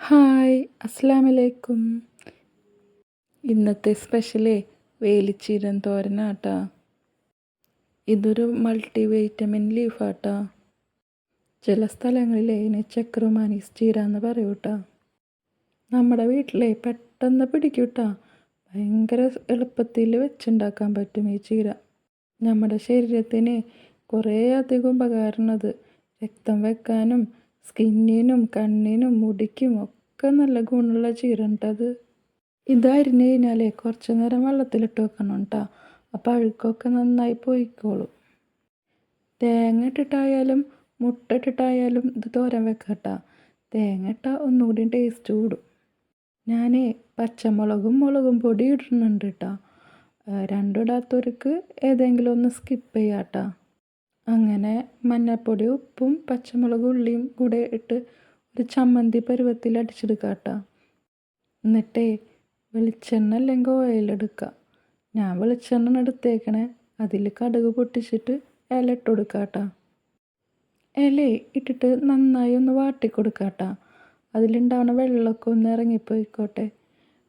Hi അസ്സലാമലൈക്കും. ഇന്നത്തെ സ്പെഷ്യലേ വേലിച്ചീരൻ തോരനാട്ടാ. ഇതൊരു മൾട്ടി വൈറ്റമിൻ ലീഫാട്ടാ. ചില സ്ഥലങ്ങളിലെ ഇതിനെ ചക്രുമാനീസ് ചീര എന്ന് പറയൂട്ടാ. നമ്മുടെ വീട്ടിലെ പെട്ടെന്ന് പിടിക്കൂട്ടാ. ഭയങ്കര എളുപ്പത്തിൽ വെച്ചുണ്ടാക്കാൻ പറ്റും ഈ ചീര. നമ്മുടെ ശരീരത്തിന് കുറേ അധികം ഉപകാരമുള്ളത്. രക്തം വെക്കാനും സ്കിന്നിനും കണ്ണിനും മുടിക്കും ഒക്കെ നല്ല ഗുണമുള്ള ചീര ഉണ്ടത്. ഇത് അരിഞ്ഞ് കഴിഞ്ഞാലേ കുറച്ച് നേരം വെള്ളത്തിലിട്ട് വെക്കണം കേട്ടോ. അപ്പോൾ അഴുക്കൊക്കെ നന്നായി പോയിക്കോളും. തേങ്ങ ഇട്ടിട്ടായാലും മുട്ട ഇട്ടിട്ടായാലും ഇത് തോരൻ വെക്കട്ടാ. തേങ്ങ ഇട്ടാൽ ഒന്നുകൂടി ടേസ്റ്റ് കൂടും. ഞാൻ പച്ചമുളകും മുളകും പൊടി ഇടുന്നുണ്ട് കേട്ടോ. രണ്ടും ഇടാത്തവർക്ക് ഏതെങ്കിലും ഒന്ന് സ്കിപ്പ് ചെയ്യാട്ടാ. അങ്ങനെ മഞ്ഞൾപ്പൊടി ഉപ്പും പച്ചമുളകും ഉള്ളിയും കൂടെ ഇട്ട് ഒരു ചമ്മന്തി പരുവത്തിൽ അടിച്ചെടുക്കാട്ടോ. എന്നിട്ടേ വെളിച്ചെണ്ണ അല്ലെങ്കിൽ ഓയിലെടുക്കുക. ഞാൻ വെളിച്ചെണ്ണ എടുത്തേക്കണേ. അതിൽ കടുക് പൊട്ടിച്ചിട്ട് ഇല ഇട്ട് കൊടുക്കാട്ടോ. ഇല ഇട്ടിട്ട് നന്നായി ഒന്ന് വാട്ടിക്കൊടുക്കാട്ടോ. അതിലുണ്ടാവുന്ന വെള്ളമൊക്കെ ഒന്ന് ഇറങ്ങിപ്പോയിക്കോട്ടെ.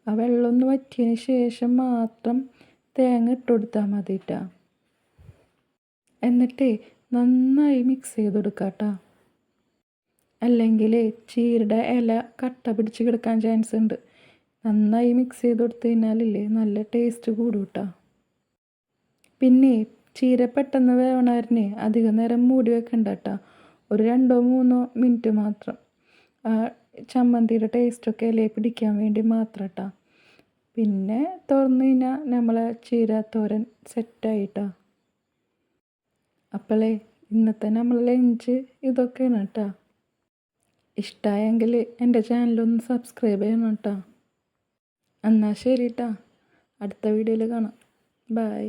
ആ വെള്ളം ഒന്ന് വറ്റിയതിന് ശേഷം മാത്രം തേങ്ങ ഇട്ട് കൊടുത്താൽ മതിട്ടാ. എന്നിട്ട് നന്നായി മിക്സ് ചെയ്ത് കൊടുക്കാട്ടോ. അല്ലെങ്കിൽ ചീരയുടെ ഇല കട്ട പിടിച്ച് കിടക്കാൻ ചാൻസ് ഉണ്ട്. നന്നായി മിക്സ് ചെയ്ത് കൊടുത്തു കഴിഞ്ഞാലില്ലേ നല്ല ടേസ്റ്റ് കൂടും കേട്ടോ. പിന്നെ ചീര പെട്ടെന്ന് വേവണമായിരുന്നേ അധികം നേരം മൂടി വെക്കണ്ട കേട്ടോ. ഒരു 2-3 മിനിറ്റ് മാത്രം. ആ ചമ്മന്തിയുടെ ടേസ്റ്റൊക്കെ ഇലയിൽ പിടിക്കാൻ വേണ്ടി മാത്രം കേട്ടോ. പിന്നെ തുറന്നു കഴിഞ്ഞാൽ നമ്മളെ ചീര തോരൻ സെറ്റായിട്ടോ. അപ്പോളേ ഇന്നത്തെ നമ്മൾ ലഞ്ച് ഇതൊക്കെയാണ് കേട്ടോ. ഇഷ്ടമായെങ്കിൽ എൻ്റെ ചാനലൊന്ന് സബ്സ്ക്രൈബ് ചെയ്യണം കേട്ടോ. എന്നാൽ ശരി കേട്ടോ. അടുത്ത വീഡിയോയിൽ കാണാം. ബൈ.